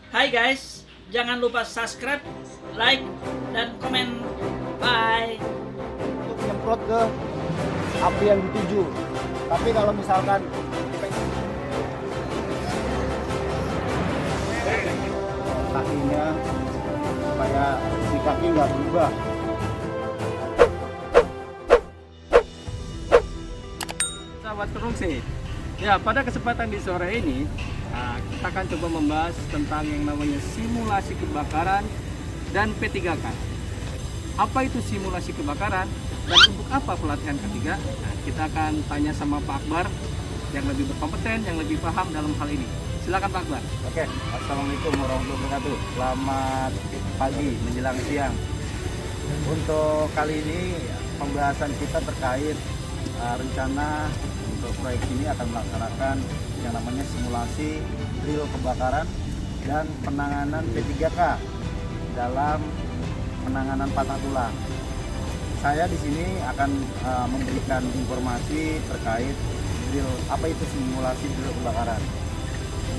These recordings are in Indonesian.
Hai guys, jangan lupa subscribe, like, dan komen. Bye. Untuk nyemprot ke api yang dituju. Tapi kalau misalkan kakinya supaya si kaki nggak berubah. Sahabat Kerungsih, ya pada kesempatan di sore ini kita akan coba membahas tentang yang namanya simulasi kebakaran dan P3K. Apa itu simulasi kebakaran dan untuk apa pelatihan ketiga? Nah, kita akan tanya sama Pak Akbar yang lebih berkompeten, yang lebih paham dalam hal ini. Silakan Pak Akbar. Oke, assalamualaikum warahmatullahi wabarakatuh. Selamat pagi menjelang siang. Untuk kali ini pembahasan kita terkait rencana untuk proyek ini akan melaksanakan yang namanya simulasi drill kebakaran dan penanganan P3K dalam penanganan patah tulang. Saya di sini akan memberikan informasi terkait drill, apa itu simulasi drill kebakaran.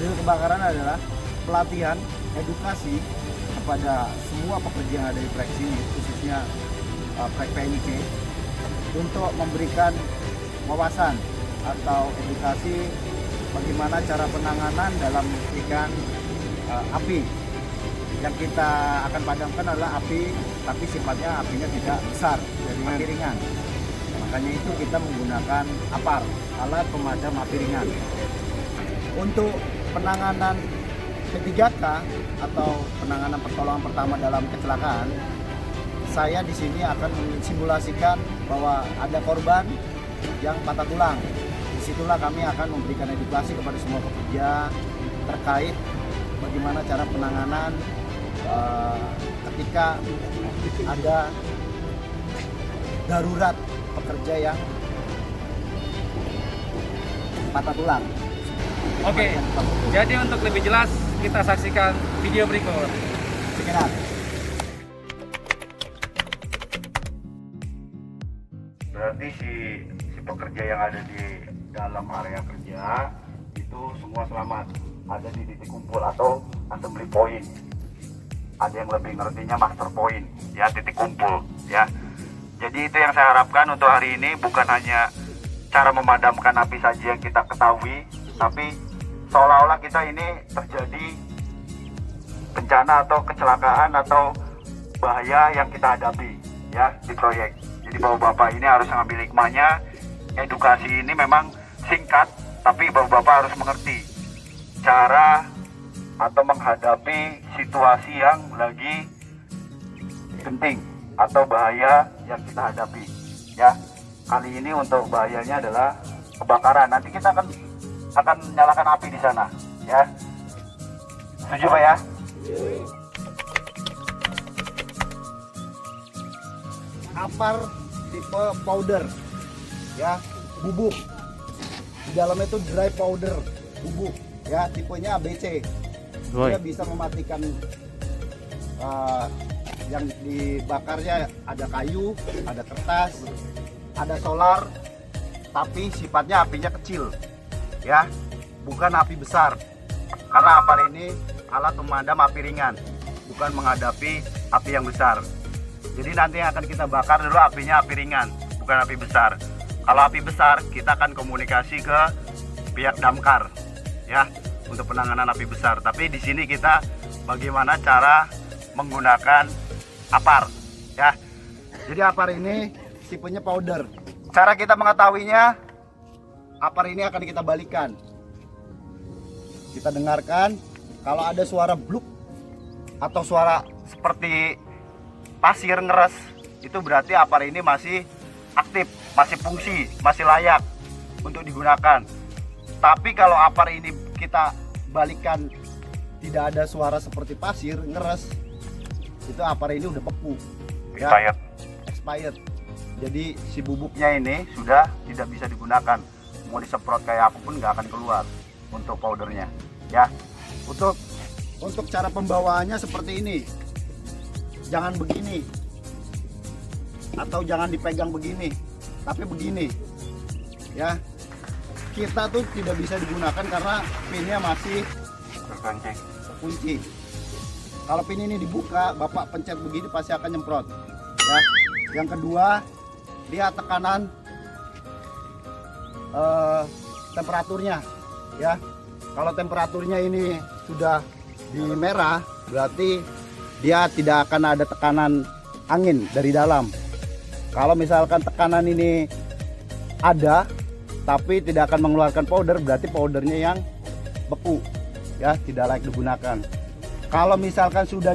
Drill kebakaran adalah pelatihan edukasi kepada semua pekerja yang ada di proyek ini, khususnya proyek PNIC, untuk memberikan wawasan atau edukasi bagaimana cara penanganan dalam ikan api. Yang kita akan padamkan adalah api, tapi sifatnya apinya tidak besar, jadi api ringan. Makanya itu kita menggunakan APAR, alat pemadam api ringan. Untuk penanganan P3K atau penanganan pertolongan pertama dalam kecelakaan, saya di sini akan mensimulasikan bahwa ada korban yang patah tulang. Disitulah kami akan memberikan edukasi kepada semua pekerja terkait bagaimana cara penanganan ketika ada darurat pekerja yang patah tulang. Oke, jadi untuk lebih jelas kita saksikan video berikut. Sekitar. Berarti si pekerja yang ada di dalam area kerja itu semua selamat, ada di titik kumpul atau assembly point. Ada yang lebih ngertinya master point, ya, titik kumpul, ya. Jadi itu yang saya harapkan untuk hari ini, bukan hanya cara memadamkan api saja yang kita ketahui, tapi seolah-olah kita ini terjadi bencana atau kecelakaan atau bahaya yang kita hadapi, ya, di proyek. Jadi bapak-bapak ini harus mengambil hikmahnya. Edukasi ini memang singkat, tapi bapak-bapak harus mengerti cara atau menghadapi situasi yang lagi genting atau bahaya yang kita hadapi, ya. Kali ini untuk bahayanya adalah kebakaran. Nanti kita akan nyalakan api di sana, ya. Setuju Pak ya? APAR tipe powder, ya, bubuk. Di dalamnya itu dry powder, bubuk, ya, tipenya ABC. Dia bisa mematikan yang dibakarnya ada kayu, ada kertas, ada solar, tapi sifatnya apinya kecil, ya, bukan api besar. Karena APAR ini alat pemadam api ringan, bukan menghadapi api yang besar. Jadi nanti yang akan kita bakar dulu apinya api ringan, bukan api besar. Kalau api besar, kita akan komunikasi ke pihak damkar, ya, untuk penanganan api besar. Tapi di sini kita bagaimana cara menggunakan APAR, ya. Jadi APAR ini tipenya powder. Cara kita mengetahuinya, APAR ini akan kita balikan. Kita dengarkan, kalau ada suara bluk atau suara seperti pasir ngeres, itu berarti APAR ini masih aktif, masih fungsi, masih layak untuk digunakan. Tapi kalau APAR ini kita balikan tidak ada suara seperti pasir ngeres, itu APAR ini udah beku, ya, expired. Jadi si bubuknya ini sudah tidak bisa digunakan. Mau disemprot kayak apapun nggak akan keluar untuk powdernya, ya. Untuk cara pembawaannya seperti ini. Jangan begini, atau jangan dipegang begini, tapi begini, ya. Kita tuh tidak bisa digunakan karena pinnya masih kunci. Kalau pin ini dibuka, Bapak pencet begini pasti akan nyemprot. Ya. Yang kedua, lihat tekanan temperaturnya. Ya, kalau temperaturnya ini sudah di merah, berarti dia tidak akan ada tekanan angin dari dalam. Kalau misalkan tekanan ini ada tapi tidak akan mengeluarkan powder, berarti powdernya yang beku, ya, tidak layak digunakan. Kalau misalkan sudah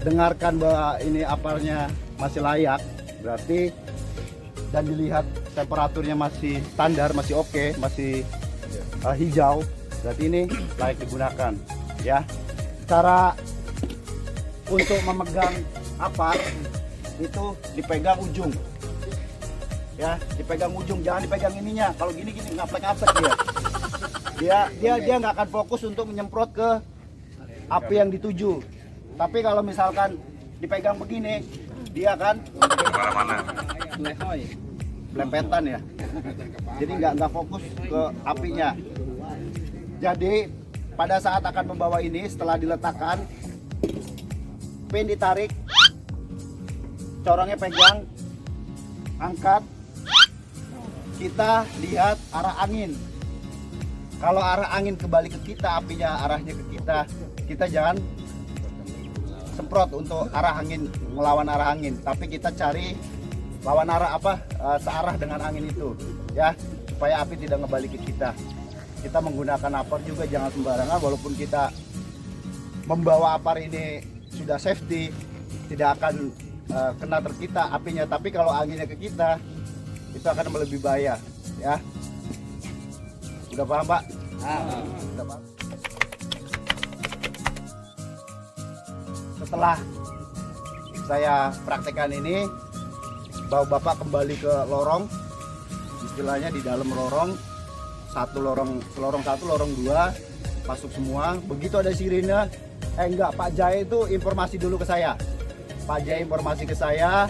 didengarkan bahwa ini aparnya masih layak, berarti, dan dilihat temperaturnya masih standar, masih oke, masih hijau, berarti ini layak digunakan, ya. Cara untuk memegang apar itu dipegang ujung, ya, dipegang ujung, jangan dipegang ininya. Kalau gini ngaplek-ngaplek dia nggak akan fokus untuk menyemprot ke api yang dituju. Tapi kalau misalkan dipegang begini, dia akan blempetan, ya, jadi nggak fokus ke apinya. Jadi pada saat akan membawa ini, setelah diletakkan, pin ditarik, corongnya pegang, angkat, kita lihat arah angin. Kalau arah angin kembali ke kita, apinya arahnya ke kita, kita jangan semprot untuk arah angin, melawan arah angin, tapi kita cari lawan arah searah dengan angin itu, ya, supaya api tidak kembali ke kita. Kita menggunakan apar juga jangan sembarangan, walaupun kita membawa apar ini sudah safety, tidak akan kena terkita apinya, tapi kalau anginnya ke kita, itu akan lebih bahaya, ya. Udah paham, Pak? Udah paham. Setelah saya praktekkan ini, bawa Bapak kembali ke lorong, istilahnya di dalam lorong, lorong 1, lorong 2, masuk semua. Begitu ada sirine, enggak, Pak Jaya itu informasi dulu ke saya. Pak Jaya informasi ke saya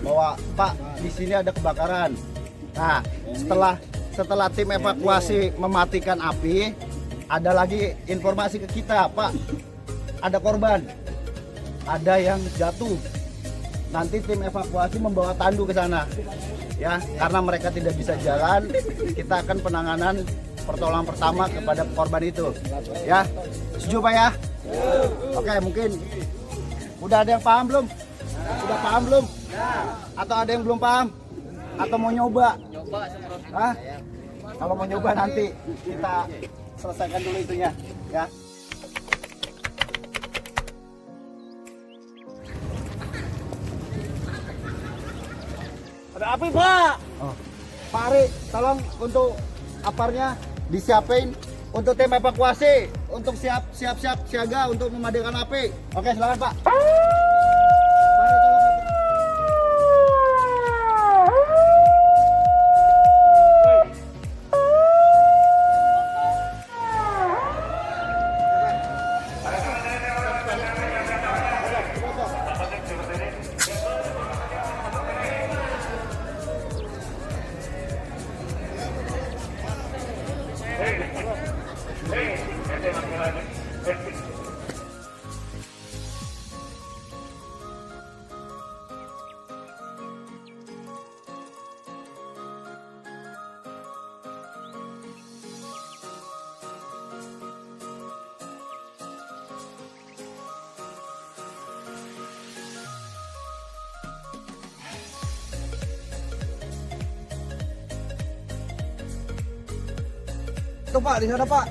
bahwa, Pak, di sini ada kebakaran. Nah, setelah tim evakuasi mematikan api, ada lagi informasi ke kita, Pak, ada korban, ada yang jatuh. Nanti tim evakuasi membawa tandu ke sana, ya, karena mereka tidak bisa jalan. Kita akan penanganan pertolongan pertama kepada korban itu, ya. Setuju, Pak, ya? Oke, mungkin udah ada yang paham belum? Udah paham belum? Atau ada yang belum paham? Atau mau nyoba? Hah? Kalau mau nyoba nanti kita selesaikan dulu itunya, ya. Ada api, Pak. Oh. Pak Ari, tolong untuk aparnya disiapin untuk tim evakuasi, untuk siap siaga untuk memadamkan api. Oke, silakan, Pak. Pak Ari, tolong. Tuh, Pak, di sana, Pak.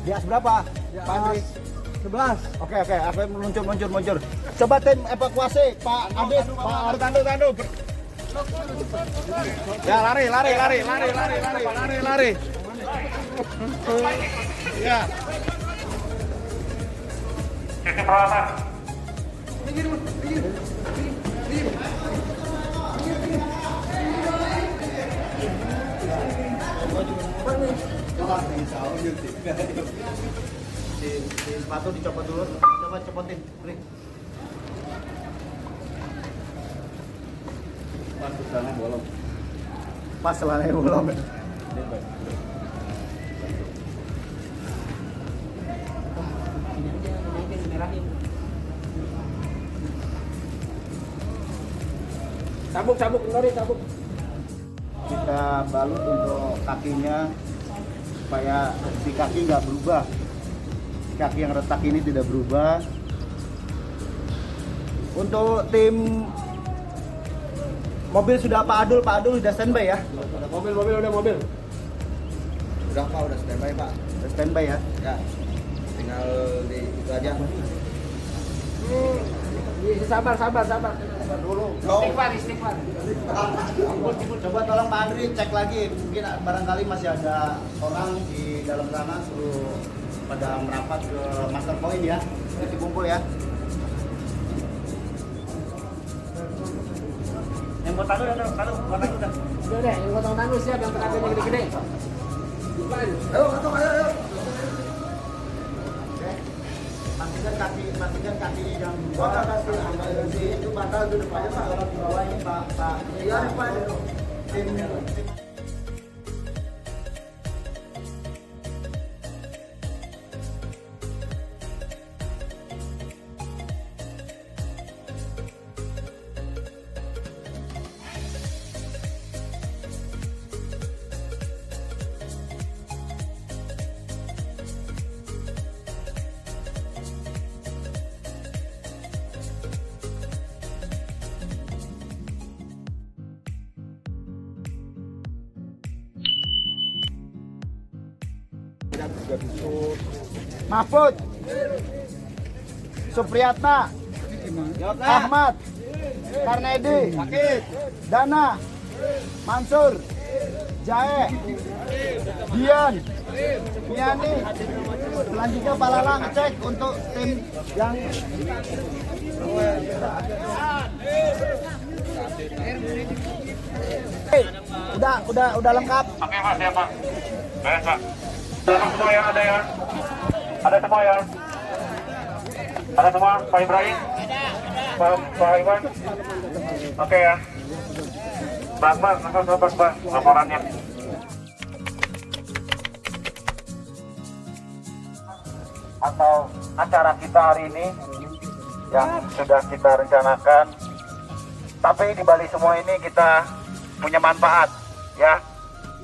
Di atas berapa? Pak Andri? 11. Oke, aku muncul. Coba tim evakuasi, Pak Adit, Pak Artandu. Ya, lari. Ya. Di sepatu dicopot dulu. Coba copotin, Rik. Pas celananya bolong. Sabuk, Lori, sabuk. Kita balut untuk kakinya supaya si kaki nggak berubah. Si kaki yang retak ini tidak berubah. Untuk tim mobil sudah Pak Adul sudah standby ya? Mobil udah mobil. Udah Pak, udah standby Pak. Sudah standby ya? Ya, tinggal di itu aja. Sabar dulu. Istighfar. Coba tolong Pak Andri cek lagi, mungkin barangkali masih ada orang di dalam sana, suruh pada merapat ke master point ya, titik kumpul ya. Yang kota itu udah. Udah deh, yang potong tangguh siap, yang penaganya gede-gede. Ayo, ayo. Pastikan kakinya jangan berubah. Itu batal itu depannya Pak, kalau di bawah ini Pak. Iya Pak. Tim Mahfud, Supriyatna, Ahmad, Karnedi, Dana, Mansur, Jae, Dian, Miani. Selanjutnya Pak Lalang cek untuk tim yang udah lengkap. Oke Pak, siap Pak. Beres Pak. Ada semua ya, ada ya. Ada semua ya. Ada semua, Pak Ibrahim. Pak Iwan. Oke ya. Bang, laporannya. Atau acara kita hari ini yang sudah kita rencanakan. Tapi di balik semua ini kita punya manfaat, ya.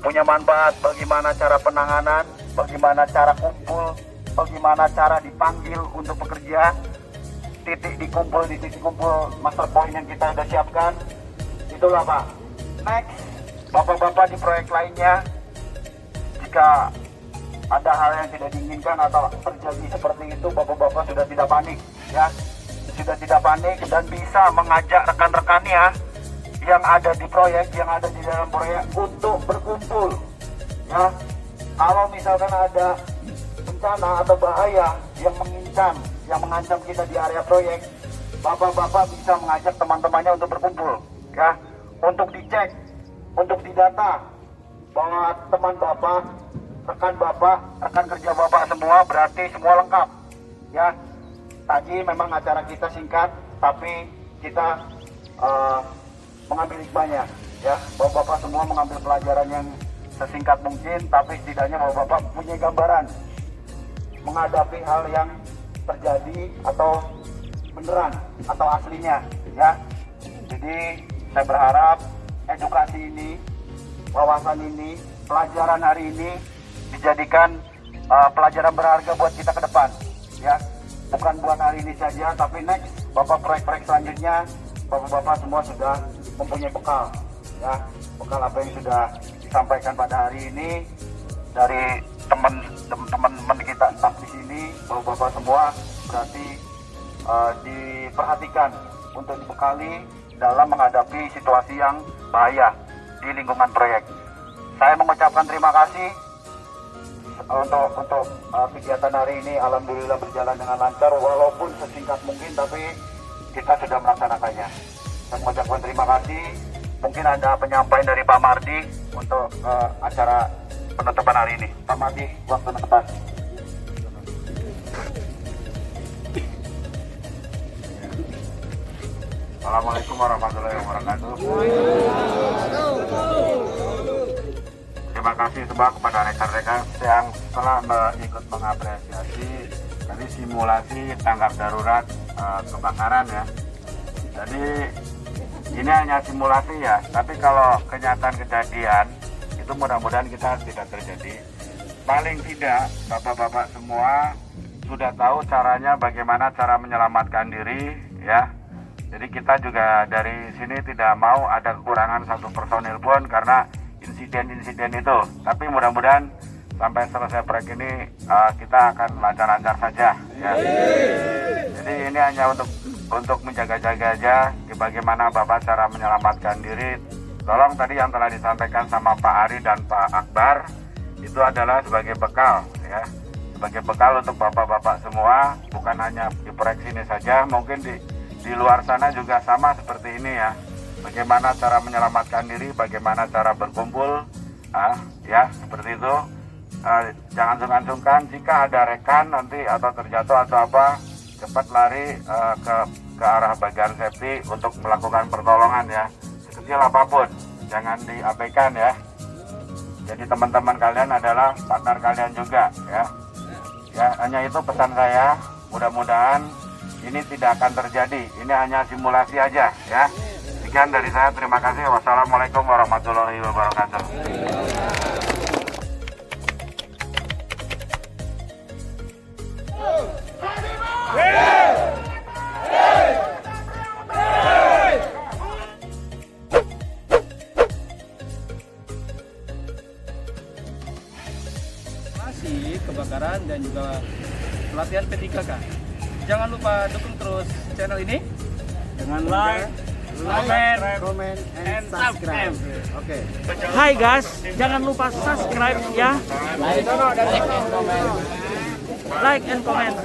Punya manfaat bagaimana cara penanganan, bagaimana cara kumpul, bagaimana cara dipanggil untuk bekerja, di titik kumpul master point yang kita sudah siapkan. Itulah Pak. Next, Bapak-bapak di proyek lainnya, jika ada hal yang tidak diinginkan atau terjadi seperti itu, Bapak-bapak sudah tidak panik, ya. Sudah tidak panik dan bisa mengajak rekan-rekannya yang ada di proyek, yang ada di dalam proyek untuk berkumpul, ya. Kalau misalkan ada bencana atau bahaya yang mengancam kita di area proyek, Bapak-bapak bisa mengajak teman-temannya untuk berkumpul, ya, untuk dicek, untuk didata bahwa teman Bapak, rekan kerja Bapak semua berarti semua lengkap, ya. Tadi memang acara kita singkat, tapi kita mengambil hikmahnya, ya. Bapak-bapak semua mengambil pelajaran yang sesingkat mungkin, tapi setidaknya Bapak-bapak punya gambaran menghadapi hal yang terjadi atau beneran atau aslinya, ya. Jadi saya berharap edukasi ini, wawasan ini, pelajaran hari ini dijadikan pelajaran berharga buat kita ke depan, ya. Bukan buat hari ini saja, tapi next Bapak proyek-proyek selanjutnya, Bapak-bapak semua sudah mempunyai bekal, ya, bekal apa yang sudah disampaikan pada hari ini dari teman-teman kita entah di sini. Bapak-bapak semua berarti diperhatikan untuk dibekali dalam menghadapi situasi yang bahaya di lingkungan proyek. Saya mengucapkan terima kasih untuk kegiatan hari ini. Alhamdulillah berjalan dengan lancar, walaupun sesingkat mungkin, tapi kita sudah melaksanakannya. Saya mengucapkan terima kasih. Mungkin ada penyampaian dari Pak Mardi untuk acara penutupan hari ini. Pak Mardi, waktu penutupan. Assalamualaikum warahmatullahi wabarakatuh. Terima kasih sebab kepada rekan-rekan yang telah ikut mengapresiasi tadi simulasi tanggap darurat kebakaran ya. Jadi ini hanya simulasi ya, tapi kalau kenyataan kejadian itu mudah-mudahan kita tidak terjadi. Paling tidak bapak-bapak semua sudah tahu caranya, bagaimana cara menyelamatkan diri ya. Jadi kita juga dari sini tidak mau ada kekurangan satu personil pun karena insiden-insiden itu. Tapi mudah-mudahan sampai selesai proyek ini kita akan lancar-lancar saja ya. Jadi ini hanya untuk menjaga-jaga aja bagaimana Bapak cara menyelamatkan diri. Tolong tadi yang telah disampaikan sama Pak Ari dan Pak Akbar itu adalah sebagai bekal ya. Sebagai bekal untuk Bapak-bapak semua, bukan hanya di proyek sini saja, mungkin di luar sana juga sama seperti ini ya. Bagaimana cara menyelamatkan diri, bagaimana cara berkumpul ya, seperti itu. Jangan sungkan-sungkan jika ada rekan nanti atau terjatuh atau apa, cepat lari ke arah bagian safety untuk melakukan pertolongan ya, sekecil apapun, jangan diabaikan ya. Jadi teman-teman kalian adalah partner kalian juga ya. Ya, hanya itu pesan saya. Mudah-mudahan ini tidak akan terjadi. Ini hanya simulasi aja ya. Sekian dari saya. Terima kasih. Wassalamualaikum warahmatullahi wabarakatuh. Kebakaran dan juga pelatihan P3K. Jangan lupa dukung terus channel ini dengan like, comment, and subscribe. Oke. Hai guys, jangan lupa subscribe ya. Like and comment.